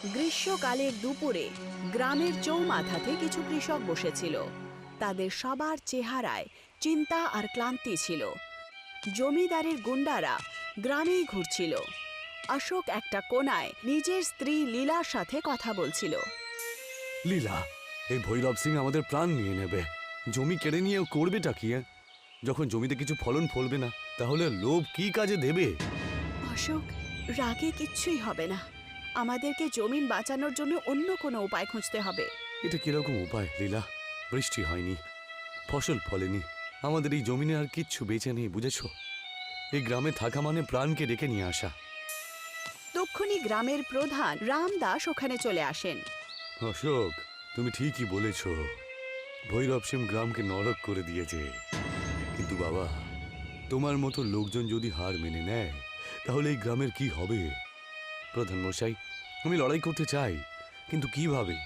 গ্রীষ্মকালের দুপুরে গ্রামের চৌমাথাতে কিছু কৃষক বসেছিল। তাদের সবার চেহারায় চিন্তা আর ক্লান্তি ছিল। জমিদারের গুন্ডারা গ্রামেই ঘুরছিল। অশোক একটা কোণায় নিজের স্ত্রী লীলার সাথে কথা বলছিল। লীলা, এই ভৈরব সিং আমাদের প্রাণ নিয়ে নেবে। জমি কেড়ে নিয়ে করবেটা কি? যখন জমিতে কিছু ফলন ফলবে না, তাহলে লোভ কি কাজে দেবে? অশোক, রাগে কিচ্ছুই হবে না। আমাদেরকে জমিন বাঁচানোর জন্য অন্য কোনো উপায় খুঁজতে হবে। এটা কিরকম উপায় লীলা? বৃষ্টি হয়নি, ফসল ফলেনি, আমাদের এই জমিনে আর কিচ্ছু বেঁচে নেই, বুঝেছ? এই গ্রামে থাকা মানে প্রাণকে ডেকে নিয়ে আসা। তক্ষুনি গ্রামের প্রধান রামদাস ওখানে চলে আসেন। অশোক, তুমি ঠিকই বলেছ, ভৈরব সিং গ্রামকে নরক করে দিয়েছে। কিন্তু বাবা, তোমার মতো লোকজন যদি হার মেনে নেয়, তাহলে এই গ্রামের কি হবে? প্রধান মশাই, আমি লড়াই করতে চাই, কিন্তু কিভাবে?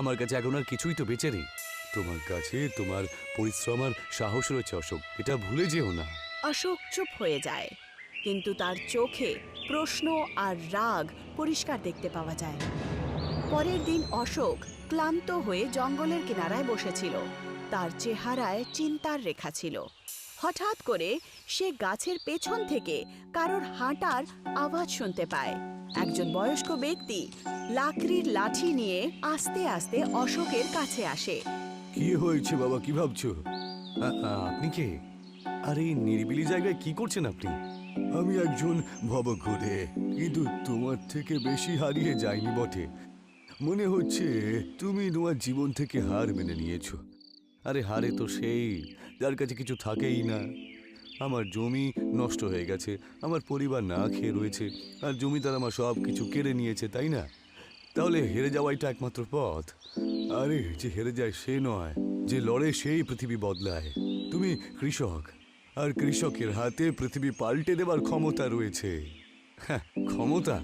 আমার কাছে এখন আর কিছুই তো বেঁচে নেই। তোমার কাছে তোমার পরিশ্রম আর সাহস রয়েছে অশোক, এটা ভুলে যেও না। অশোক চুপ হয়ে যায়, কিন্তু তার চোখে প্রশ্ন আর রাগ পরিষ্কার দেখতে পাওয়া যায়। পরের দিন অশোক ক্লান্ত হয়ে জঙ্গলের কিনারায় বসেছিল। তার চেহারায় চিন্তার রেখা ছিল। হঠাৎ করে সে গাছের পেছন থেকে কারোর হাঁটার আওয়াজ শুনতে পায়। একজন বয়স্ক ব্যক্তি লাকড়ির লাঠি নিয়ে আস্তে আস্তে অশোকের কাছে আসে। কি হয়েছে বাবা, কি ভাবছো? আপনি কে? আর এই নিরিবিলি জায়গায় কি করছেন আপনি? আমি একজন ভবঘুরে, কিন্তু তোমার থেকে বেশি হারিয়ে যাইনি বটে। মনে হচ্ছে তুমি তোমার জীবন থেকে হার মেনে নিয়েছো। আরে হারে তো সেই, যার কাছে কিছু থাকেই না। আমার জমি নষ্ট হয়ে গেছে, আমার পরিবার না খেয়ে রয়েছে, আর জমিদার আমার সব কিছু কেড়ে নিয়েছে, তাই না? তাহলে হেরে যাওয়াইটা একমাত্র পথ। আরে যে হেরে যায় সে নয়, যে লড়ে সেই পৃথিবী বদলায়। তুমি কৃষক, আর কৃষকের হাতে পৃথিবী পাল্টে দেবার ক্ষমতা রয়েছে। হ্যাঁ, ক্ষমতা?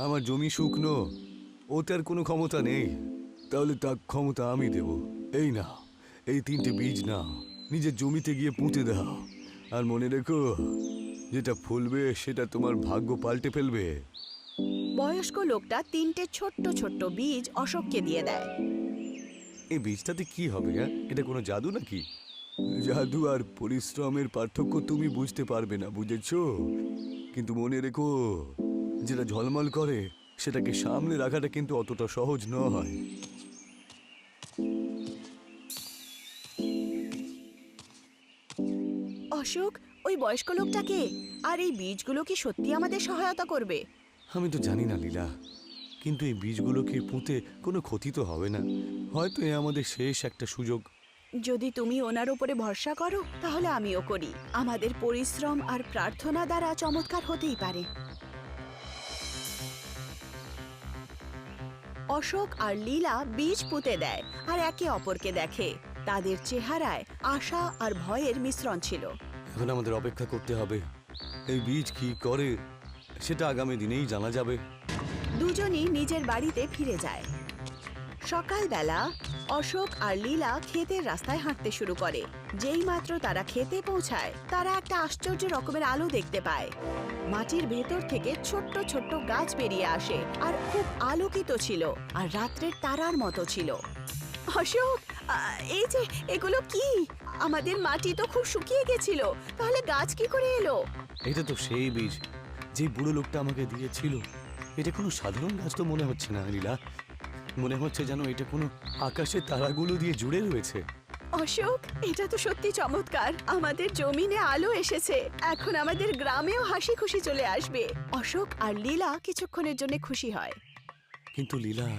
আমার জমি শুকনো, ওতে আর কোনো ক্ষমতা নেই। তাহলে তার ক্ষমতা আমি দেব। এই নাও, এই 3টে বীজ নাও, নিজের জমিতে গিয়ে পুঁতে দাও। আর মনে রেখো, যেটা ফলবে সেটা তোমার ভাগ্য পাল্টে ফেলবে। বয়স্ক লোকটা 3টে ছোট্ট ছোট্ট বীজ অশোককে দিয়ে দেয়। এই বীজটাতে কি হবে? এটা কোনো জাদু নাকি? জাদু আর পরিশ্রমের পার্থক্য তুমি বুঝতে পারবে না, বুঝেছো? কিন্তু মনে রেখো, যেটা ঝলমল করে সেটাকে সামনে রাখাটা কিন্তু অতটা সহজ নয়। অশোক, ওই বয়স্ক লোকটাকে আর এই বীজগুলো কি সত্যি আমাদের সহায়তা করবে? আমি তো জানি না লীলা, কিন্তু এই বীজগুলোকে পুঁতে কোনো ক্ষতি তো হবে না। হয়তো এ আমাদের শেষ একটা সুযোগ। যদি তুমি ওনার উপরে ভরসা করো, তাহলে আমিও করি। আমাদের পরিশ্রম আর প্রার্থনা দ্বারা চমৎকার হতেই পারে। অশোক আর লীলা বীজ পুঁতে দেয় আর একে অপরকে দেখে। তাদের চেহারায় আশা আর ভয়ের মিশ্রণ ছিল। এখন আমাদের অপেক্ষা করতে হবে। এই বীজ কি করে সেটা আগামী দিনেই জানা যাবে। দুজনই নিজের বাড়িতে ফিরে যায়। সকালবেলা অশোক আর লীলা ক্ষেতের রাস্তায় হাঁটতে শুরু করে। যেই মাত্র তারা ক্ষেতে পৌঁছায়, তারা একটা আশ্চর্য রকমের আলো দেখতে পায়। মাটির ভেতর থেকে ছোট্ট ছোট্ট গাছ বেরিয়ে আসে আর খুব আলোকিত ছিল, আর রাত্রের তারার মতো ছিল। অশোক, এই যে এগুলো কি? আমাদের মাটি তো খুব শুকিয়ে গেছিল, তাহলে গাছ কি করে এলো? এটা তো সেই বীজ যে বুড়ো লোকটা আমাকে দিয়েছিল। এটা কোনো সাধারণ গাছ তো মনে হচ্ছে না লীলা, মনে হচ্ছে যেন এটা কোনো আকাশের তারাগুলো দিয়ে জুড়ে রয়েছে। অশোক, এটা তো সত্যি চমৎকার। আমাদের জমিনে আলো এসেছে, এখন আমাদের গ্রামেও হাসি খুশি চলে আসবে। অশোক আর লীলা কিছুক্ষণের জন্য খুশি হয়। কিন্তু লীলা,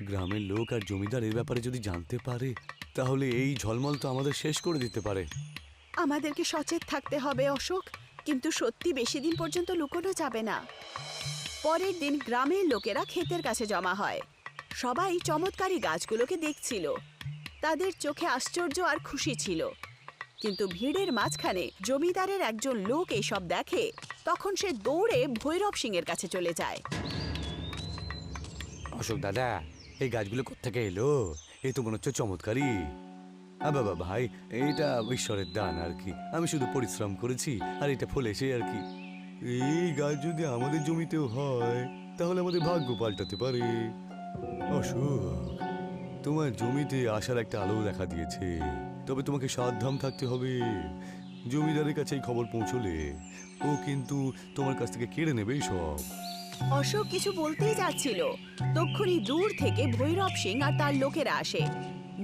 গ্রামের লোক আর জমিদার এর ব্যাপারে যদি জানতে পারে, তাহলে এই ঝলমল তো আমাদের শেষ করে দিতে পারে। আমাদেরকে সচেত থাকতে হবে অশোক, কিন্তু সত্যি বেশি দিন পর্যন্ত লুকোনো যাবে না। পরের দিন গ্রামের লোকেরা ক্ষেতের কাছে জমা হয়। সবাই চমৎকারী গাছগুলোকে দেখছিল। তাদের চোখে আশ্চর্য আর খুশি ছিল। কিন্তু ভিড়ের মাঝখানে জমিদারের একজন লোক এইসব দেখে। তখন সে দৌড়ে ভৈরব সিং এর কাছে চলে যায়। অশোক দাদা, এই গাছগুলো কোত্থেকে এলো? এই তো মনে হচ্ছে চমৎকারী। বাবা ভাই, এইটা ঈশ্বরের দান আর কি। আমি শুধু পরিশ্রম করেছি আর এটা ফলেছে আর কি। এই গাছ যদি আমাদের জমিতেও হয় তাহলে আমাদের ভাগ্য পাল্টাতে পারে। অশোক, তোমার জমিতে আসার একটা আলো দেখা দিয়েছে, তবে তোমাকে সাবধান থাকতে হবে। জমিদারের কাছে এই খবর পৌঁছলে ও কিন্তু তোমার কাছ থেকে কেড়ে নেবে সব। অশোক কিছু বলতেই যাচ্ছিল, তক্ষুনি দূর থেকে ভৈরব সিং আর তার লোকেরা আসে।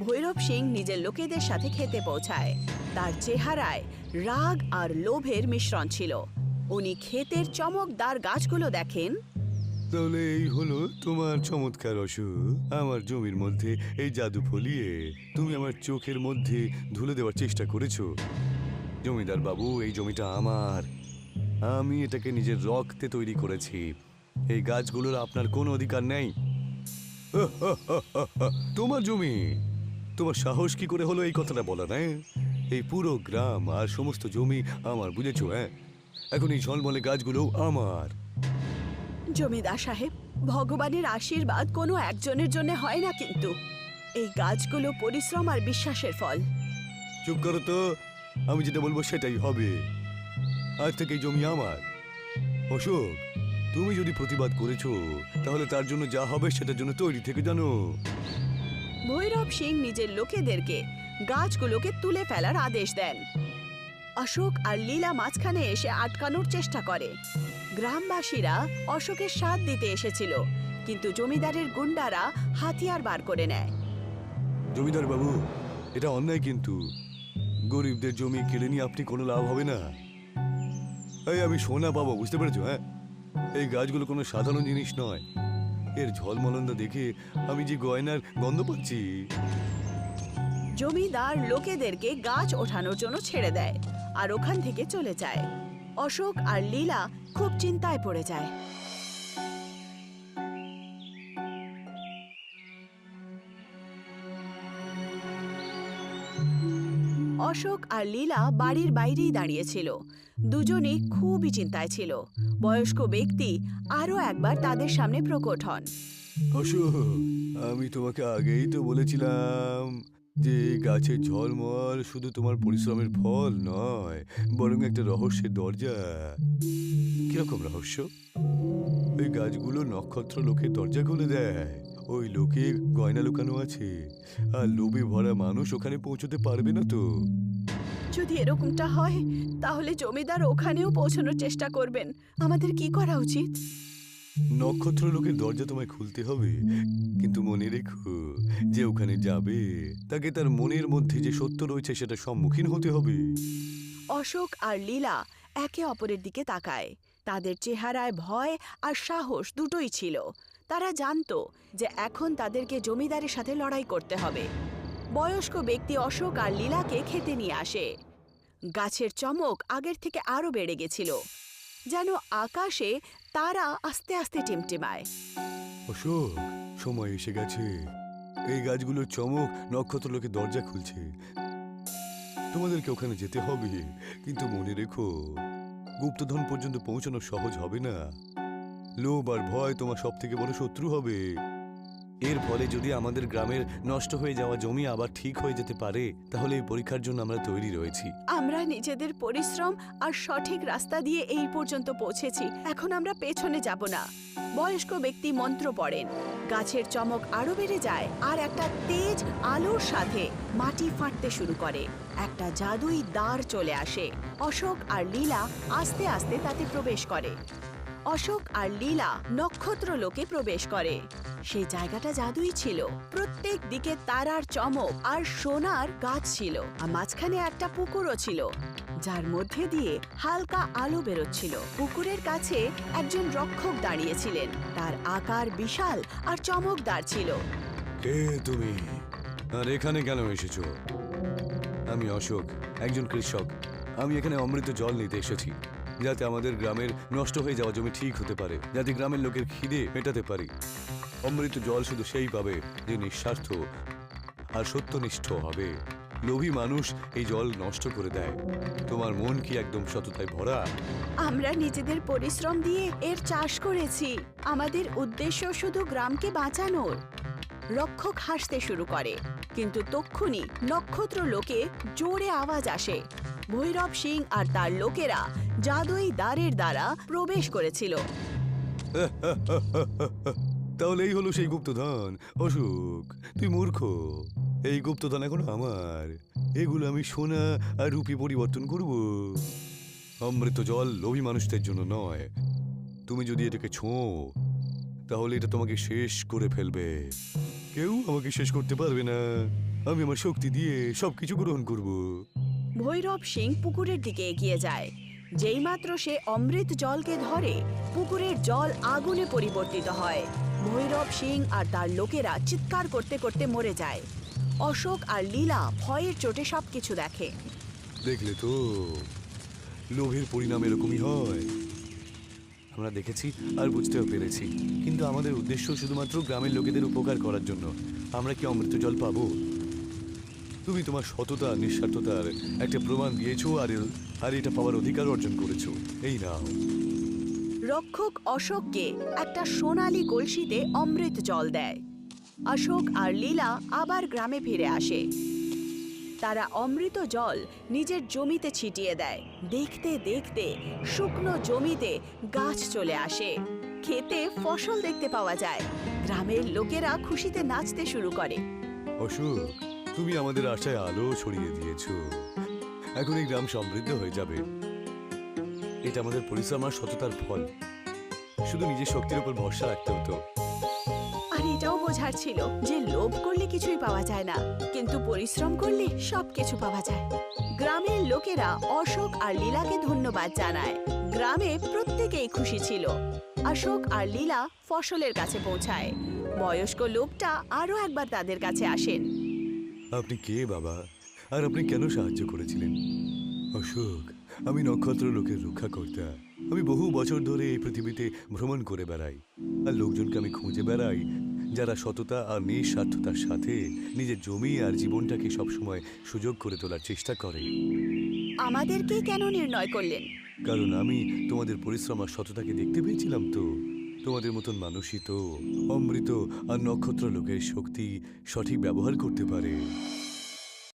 ভৈরব সিং নিজের লোকেদের সাথে খেতে পৌঁছায়। তার চেহারায় রাগ আর লোভের মিশ্রণ ছিল। উনি ক্ষেতের চমকদার গাছগুলো দেখেন। তাহলে এই হলো তোমার চমৎকার অশোক। আমার জমির মধ্যে এই জাদু ফলিয়ে তুমি আমার চোখের মধ্যে ধুলে দেওয়ার চেষ্টা করেছো। জমিদার বাবু, এই জমিটা আমার। আমি এটাকে নিজের রক্তে তৈরি করেছি। এই গাছগুলোর আপনার কোনো অধিকার নেই। তোমার জমি, তোমার সাহস কি করে হলো এই কথাটা বলা? না, এই পুরো গ্রাম আর সমস্ত জমি আমার, বুঝেছো? হ্যাঁ, এখন এই ঝলমলে গাছগুলো আমার। জমিদার সাহেব, ভগবানের আশীর্বাদ কোনো একজনের জন্য হয় না, কিন্তু এই গাছগুলো পরিশ্রম আর বিশ্বাসের ফল। চুপ করো তো, আমি যেটা বলবো সেটাই হবে। আজ থেকে এই জমি আমার। অশোক, তুমি যদি প্রতিবাদ করেছো তাহলে তার জন্য যা হবে সেটার জন্য তৈরি থেকে জানো। ভৈরব সিং নিজের লোকেদেরকে গাছগুলোকে তুলে ফেলার আদেশ দেন। অশোক আর লীলা মাঝখানে এসে আটকানোর চেষ্টা করে। গ্রামবাসীরা অশোকের সাথ দিতে এসেছিল, কিন্তু জমিদারের গুন্ডারা হাতিয়ার বার করে নেয়। জমিদার বাবু, এটা অন্যায়, কিন্তু গরিবদের জমি কেড়ে নিয়ে আপনি কোনো লাভ হবে না। এই আমি সোনা পাবো, বুঝতে পেরেছো? হ্যাঁ, এই গাছগুলো কোনো সাধারণ জিনিস নয়। এর ঝলমলন্দা দেখে আমি যে গয়নার গন্ধ পাচ্ছি। জমিদার লোকেদেরকে গাছ ওঠানোর জন্য ছেড়ে দেয় আর ওখান থেকে চলে যায়। অশোক আর লীলা খুব চিন্তায় পড়ে যায়। অশোক আর লীলা বাড়ির বাইরেই দাঁড়িয়েছিল। দুজনেই খুবই চিন্তায় ছিল। বয়স্ক ব্যক্তি আরো একবার তাদের সামনে প্রকট হন। অশোক, আমি তোমাকে আগেই তো বলেছিলাম যে এই গাছের ঝলমল শুধু তোমার পরিশ্রমের ফল নয়, বরং একটা রহস্যের দরজা। কিরকম রহস্য? এই গাছগুলো নক্ষত্র লোকের দরজা খুলে দেয়। ওই লোকে গয়না লুকানো আছে, আর লোভে ভরা মানুষ ওখানে পৌঁছতে পারবে না তো। যদি এরকমটা হয় তাহলে জমিদার ওখানেও পৌঁছানোর চেষ্টা করবেন। আমাদের কি করা উচিত? নক্ষত্র লোকের দরজা তোমায় খুলতে হবে, কিন্তু মনে রেখো, যে ওখানে যাবে তাকে তার মনের মধ্যে যে সত্য রয়েছে সেটা সম্মুখীন হতে হবে। অশোক আর লীলা একে অপরের দিকে তাকায়। তাদের চেহারায় ভয় আর সাহস দুটোই ছিল। তারা জানতো যে এখন তাদেরকে জমিদারের সাথে লড়াই করতে হবে। বয়স্ক ব্যক্তি অশোক আর লীলাকে খেতে নিয়ে আসে। গাছের চমক আগের থেকে আরো বেড়ে গেছিল, যেন আকাশে তারা আস্তে আস্তে টিমটিমায়। অশোক, সময় এসে গেছে। এই গাছগুলোর চমক নক্ষত্র লোকের দরজা খুলছে। তোমাদেরকে ওখানে যেতে হবে, কিন্তু মনে রেখো, গুপ্তধন পর্যন্ত পৌঁছানো সহজ হবে না। লোভ আর ভয় তোমার সব থেকে বড় শত্রু হবে। এর ফলে যদি আমাদের গ্রামের নষ্ট হয়ে যাওয়া জমি আবার ঠিক হয়ে যেতে পারে, তাহলে এই পরীক্ষার জন্য আমরা তৈরি রয়েছি। আমরা নিজেদের পরিশ্রম আর সঠিক রাস্তা দিয়ে এই পর্যন্ত পৌঁছেছি, এখন আমরা পেছনে যাব না। বয়স্ক ব্যক্তি মন্ত্র পড়েন। গাছের চমক আরো বেড়ে যায়, আর একটা তেজ আলোর সাথে মাটি ফাটতে শুরু করে। একটা জাদুই দ্বার চলে আসে। অশোক আর লীলা আস্তে আস্তে তাতে প্রবেশ করে। অশোক আর লীলা নক্ষত্র লোকে প্রবেশ করে। সেই জায়গাটা জাদুই ছিল। প্রত্যেক দিকে তারার চমক আর সোনার গাছ ছিল, আর মাঝখানে একটা পুকুরও ছিল, যার মধ্যে দিয়ে হালকা আলো বেরোচ্ছিল। পুকুরের কাছে একজন রক্ষক দাঁড়িয়েছিলেন। তার আকার বিশাল আর চমকদার ছিল। কে তুমি, আর এখানে কেন এসেছো? আমি অশোক, একজন কৃষক। আমি এখানে অমৃত জল নিতে এসেছি, যাতে আমাদের গ্রামের নষ্ট হয়ে যাওয়া জমি ঠিক হতে পারে, যাতে গ্রামের লোকের খিদে মেটাতে পারি। অমৃত জল শুধু সেই পাবে যে নিঃস্বার্থ আর সত্যনিষ্ঠ হবে। লোভী মানুষ এই জল নষ্ট করে দেয়। তোমার মন কি একদম সততায় ভরা? আমরা নিজেদের পরিশ্রম দিয়ে এর চাষ করেছি। আমাদের উদ্দেশ্য শুধু গ্রামকে বাঁচানোর। রক্ষক হাসতে শুরু করে, কিন্তু তক্ষুনি নক্ষত্র লোকে জোরে আওয়াজ আসে। ভৈরব সিং আর তার লোকেরা জাদুই দ্বারের দ্বারা প্রবেশ করেছিল। তাহলে এই হলো সেই গুপ্তধন। অশোক, তুই মূর্খ। এই গুপ্তধন এখন আমার। এগুলো আমি সোনা আর রূপে পরিবর্তন করব। অমৃত জল লোভী মানুষদের জন্য নয়। তুমি যদি এটাকে ছোঁও তাহলে এটা তোমাকে শেষ করে ফেলবে। কেউ আমাকে শেষ করতে পারবে না। আমি আমার শক্তি দিয়ে সবকিছু গ্রহণ করব। ভৈরব সিং পুকুরের দিকে এগিয়ে যায়। যেইমাত্র সে অমৃত জলকে ধরে, পুকুরের জল আগুনে পরিবর্তিত হয়। ভৈরব সিং আর তার লোকেরা চিৎকার করতে করতে মরে যায়। অশোক আর লীলা ভয়ের চোটে সবকিছু দেখে। দেখলে তো, লোভের পরিণাম এরকমই হয়। আমরা দেখেছি আর বুঝতেও পেরেছি, কিন্তু আমাদের উদ্দেশ্য শুধুমাত্র গ্রামের লোকেদের উপকার করার জন্য। আমরা কি অমৃত জল পাবো? তুমি তোমার সততা নিঃস্বার্থতার একটা প্রমাণ দিয়েছো, আর এটা পাওয়ার অধিকার অর্জন করেছো। এই নাও। রক্ষক অশোককে একটা সোনালী কলসিতে অমৃত জল দেয়। অশোক আর লীলা আবার গ্রামে ফিরে আসে। তারা অমৃত জল নিজের জমিতে ছিটিয়ে দেয়। দেখতে দেখতে শুকনো জমিতে গাছ চলে আসে। খেতে ফসল দেখতে পাওয়া যায়। গ্রামের লোকেরা খুশিতে নাচতে শুরু করে। অশোক, তুমি আমাদের আশায় আলো ছড়িয়ে দিয়েছো। এখন এই গ্রাম সমৃদ্ধ হয়ে যাবে। এটা আমাদের পরিশ্রম আর সততার ফল। শুধু নিজের শক্তির উপর ভরসা রাখতে হতো। আর এটাও বোঝার ছিল যে লোভ করলে কিছুই পাওয়া যায় না, কিন্তু পরিশ্রম করলে সবকিছু পাওয়া যায়। গ্রামের লোকেরা অশোক আর লীলাকে ধন্যবাদ জানায়। গ্রামে প্রত্যেকেই খুশি ছিল। অশোক আর লীলা ফসলের কাছে পৌঁছায়। বয়স্ক লোকটা আরো একবার তাদের কাছে আসেন। আপনি কে বাবা, আর আপনি কেন সাহায্য করেছিলেন? অশোক, আমি নক্ষত্র লোকের রক্ষাকর্তা। আমি বহু বছর ধরে এই পৃথিবীতে ভ্রমণ করে বেড়াই, আর লোকজনকে আমি খুঁজে বেড়াই যারা সততা আর নিঃস্বার্থতার সাথে নিজের জমি আর জীবনটাকে সবসময় সুযোগ করে তোলার চেষ্টা করে। আমাদেরকে কেন নির্ণয় করলেন? কারণ আমি তোমাদের পরিশ্রম আর সততাকে দেখতে পেয়েছিলাম। তো তোমাদের মতন মানুষই তো অমৃত আর নক্ষত্র লোকের শক্তি সঠিক ব্যবহার করতে পারে।